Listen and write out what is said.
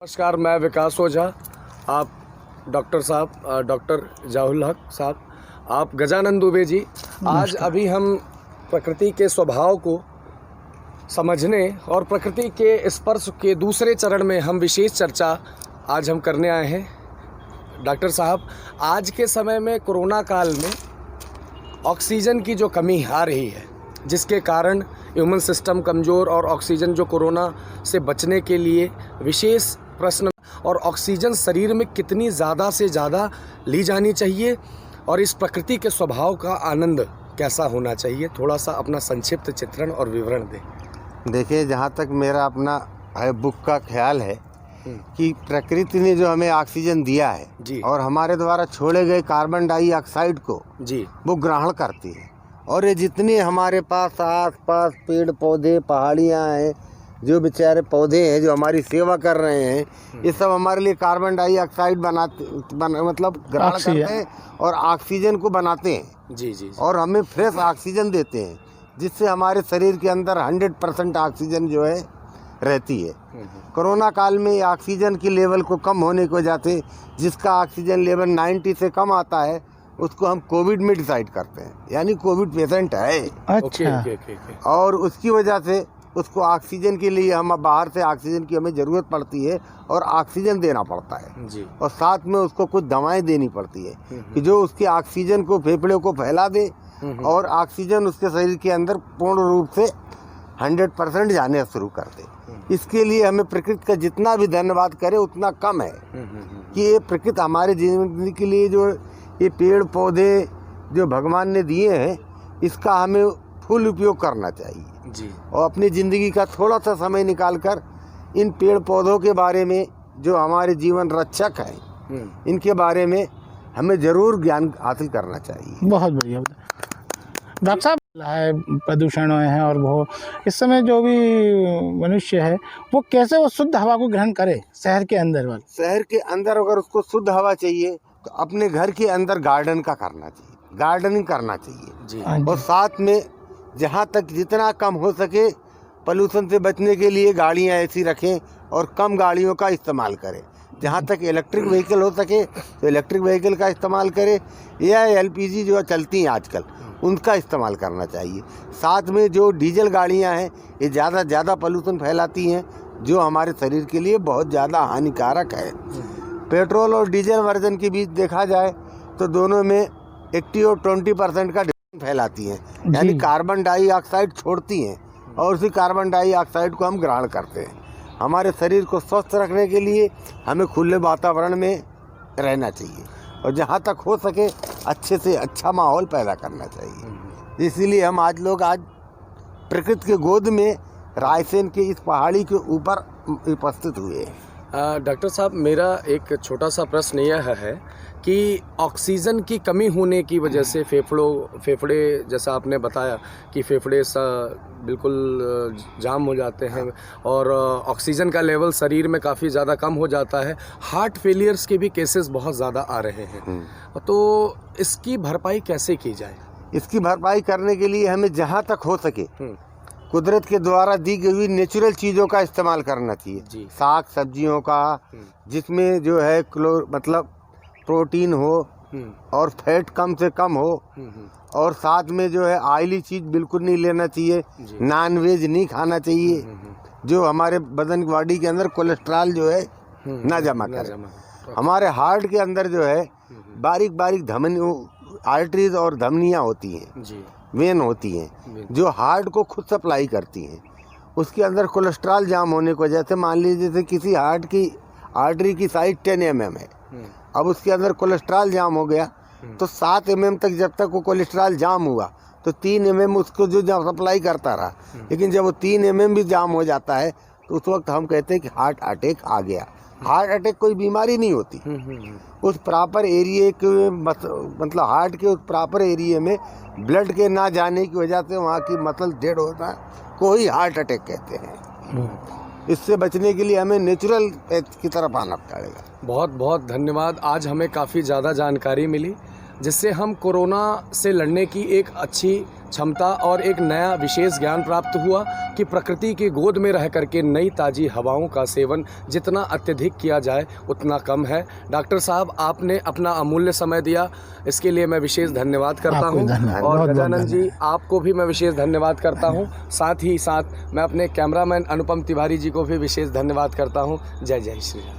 नमस्कार, मैं विकास ओझा। आप डॉक्टर साहब, डॉक्टर जहुल हक साहब, आप गजानन दुबे जी। आज अभी हम प्रकृति के स्वभाव को समझने और प्रकृति के स्पर्श के दूसरे चरण में हम विशेष चर्चा आज हम करने आए हैं। डॉक्टर साहब, आज के समय में कोरोना काल में ऑक्सीजन की जो कमी आ रही है, जिसके कारण ह्यूमन सिस्टम कमज़ोर और ऑक्सीजन जो कोरोना से बचने के लिए विशेष प्रश्न, और ऑक्सीजन शरीर में कितनी ज़्यादा से ज़्यादा ली जानी चाहिए और इस प्रकृति के स्वभाव का आनंद कैसा होना चाहिए, थोड़ा सा अपना संक्षिप्त चित्रण और विवरण दें। देखिए, जहाँ तक मेरा अपना है बुक का ख्याल है कि प्रकृति ने जो हमें ऑक्सीजन दिया है जी, और हमारे द्वारा छोड़े गए कार्बन डाइऑक्साइड को जी, वो ग्रहण करती है। और ये जितने हमारे पास आस पास पेड़ पौधे पहाड़ियाँ हैं, जो बेचारे पौधे हैं जो हमारी सेवा कर रहे हैं, ये सब हमारे लिए कार्बन डाइऑक्साइड मतलब ग्रहण करते हैं और ऑक्सीजन को बनाते हैं। जी, जी, और हमें फ्रेश ऑक्सीजन देते हैं, जिससे हमारे शरीर के अंदर 100% ऑक्सीजन जो है रहती है। कोरोना काल में ऑक्सीजन की लेवल को कम होने की वजह से, जिसका ऑक्सीजन लेवल 90 से कम आता है, उसको हम कोविड में डिसाइड करते हैं, यानी कोविड पेशेंट है। अच्छा। और उसकी वजह से उसको ऑक्सीजन के लिए हम बाहर से ऑक्सीजन की हमें ज़रूरत पड़ती है और ऑक्सीजन देना पड़ता है जी, और साथ में उसको कुछ दवाएं देनी पड़ती है कि जो उसके ऑक्सीजन को फेफड़े को फैला दे और ऑक्सीजन उसके शरीर के अंदर पूर्ण रूप से 100% जाने शुरू कर दे। इसके लिए हमें प्रकृति का जितना भी धन्यवाद करें उतना कम है कि ये प्रकृति हमारे जीवन के लिए जो ये पेड़ पौधे जो भगवान ने दिए हैं, इसका हमें फुल उपयोग करना चाहिए जी, और अपनी ज़िंदगी का थोड़ा सा समय निकालकर इन पेड़ पौधों के बारे में, जो हमारे जीवन रक्षक हैं, इनके बारे में हमें ज़रूर ज्ञान हासिल करना चाहिए। बहुत बढ़िया। डॉक्टर साहब, है प्रदूषण है और वो इस समय जो भी मनुष्य है वो कैसे वो शुद्ध हवा को ग्रहण करे शहर के अंदर वाले? शहर के अंदर अगर उसको शुद्ध हवा चाहिए तो अपने घर के अंदर गार्डन का करना चाहिए, गार्डनिंग करना चाहिए जी, और साथ में जहाँ तक जितना कम हो सके पोल्यूशन से बचने के लिए गाड़ियाँ ऐसी रखें और कम गाड़ियों का इस्तेमाल करें। जहाँ तक इलेक्ट्रिक व्हीकल हो सके तो इलेक्ट्रिक व्हीकल का इस्तेमाल करें या एलपीजी जो चलती हैं आजकल, उनका इस्तेमाल करना चाहिए। साथ में जो डीजल गाड़ियाँ हैं, ये ज़्यादा पोल्यूशन फैलाती हैं, जो हमारे शरीर के लिए बहुत ज़्यादा हानिकारक है। पेट्रोल और डीजल वर्जन के बीच देखा जाए तो दोनों में 80 और 20% का फैलाती हैं, यानी कार्बन डाइऑक्साइड छोड़ती हैं और उसी कार्बन डाइऑक्साइड को हम ग्रहण करते हैं। हमारे शरीर को स्वस्थ रखने के लिए हमें खुले वातावरण में रहना चाहिए और जहाँ तक हो सके अच्छे से अच्छा माहौल पैदा करना चाहिए। इसीलिए हम आज प्रकृति के गोद में रायसेन के इस पहाड़ी के ऊपर उपस्थित हुए हैं। डॉक्टर साहब, मेरा एक छोटा सा प्रश्न यह है कि ऑक्सीजन की कमी होने की वजह से फेफड़े जैसा आपने बताया कि फेफड़े बिल्कुल जाम हो जाते हैं और ऑक्सीजन का लेवल शरीर में काफ़ी ज़्यादा कम हो जाता है। हार्ट फेलियर्स के भी केसेस बहुत ज़्यादा आ रहे हैं, तो इसकी भरपाई कैसे की जाए? इसकी भरपाई करने के लिए हमें जहाँ तक हो सके कुदरत के द्वारा दी गई हुई नेचुरल चीज़ों का इस्तेमाल करना चाहिए। साग सब्जियों का, जिसमें जो है मतलब प्रोटीन हो और फैट कम से कम हो, और साथ में जो है ऑयली चीज़ बिल्कुल नहीं लेना चाहिए, नॉन वेज नहीं खाना चाहिए, जो हमारे बदन बॉडी के अंदर कोलेस्ट्रॉल जो है ना जमा करे। हमारे हार्ट के अंदर जो है बारीक बारीक आर्टरीज और धमनियाँ होती हैं, वेन होती हैं, जो हार्ट को खुद सप्लाई करती हैं। उसके अंदर कोलेस्ट्रॉल जाम होने की वजह से, मान लीजिए जैसे किसी हार्ट की आर्टरी की साइज 10 mm है, अब उसके अंदर कोलेस्ट्रॉल जाम हो गया तो 7 mm तक जब तक वो कोलेस्ट्रॉल जाम हुआ तो 3 mm उसको जो सप्लाई करता रहा, लेकिन जब वो 3 mm भी जाम हो जाता है तो उस वक्त हम कहते हैं कि हार्ट अटैक आ गया। हार्ट अटैक कोई बीमारी नहीं होती, उस प्रॉपर एरिया के मतलब हार्ट के उस प्रॉपर एरिया में ब्लड के ना जाने की वजह से वहाँ की मसल डेड होता है, कोई हार्ट अटैक कहते हैं। इससे बचने के लिए हमें नेचुरल की तरफ आना पड़ेगा। बहुत बहुत धन्यवाद। आज हमें काफ़ी ज़्यादा जानकारी मिली जिससे हम कोरोना से लड़ने की एक अच्छी क्षमता और एक नया विशेष ज्ञान प्राप्त हुआ कि प्रकृति की गोद में रह करके नई ताज़ी हवाओं का सेवन जितना अत्यधिक किया जाए उतना कम है। डॉक्टर साहब, आपने अपना अमूल्य समय दिया, इसके लिए मैं विशेष धन्यवाद करता आपको हूँ। धन्यवाद, और बहुत-बहुत गजानन जी, धन्यवाद। आपको भी मैं विशेष धन्यवाद करता हूँ। साथ ही साथ मैं अपने कैमरामैन अनुपम तिवारी जी को भी विशेष धन्यवाद करता हूँ। जय जय श्री राम।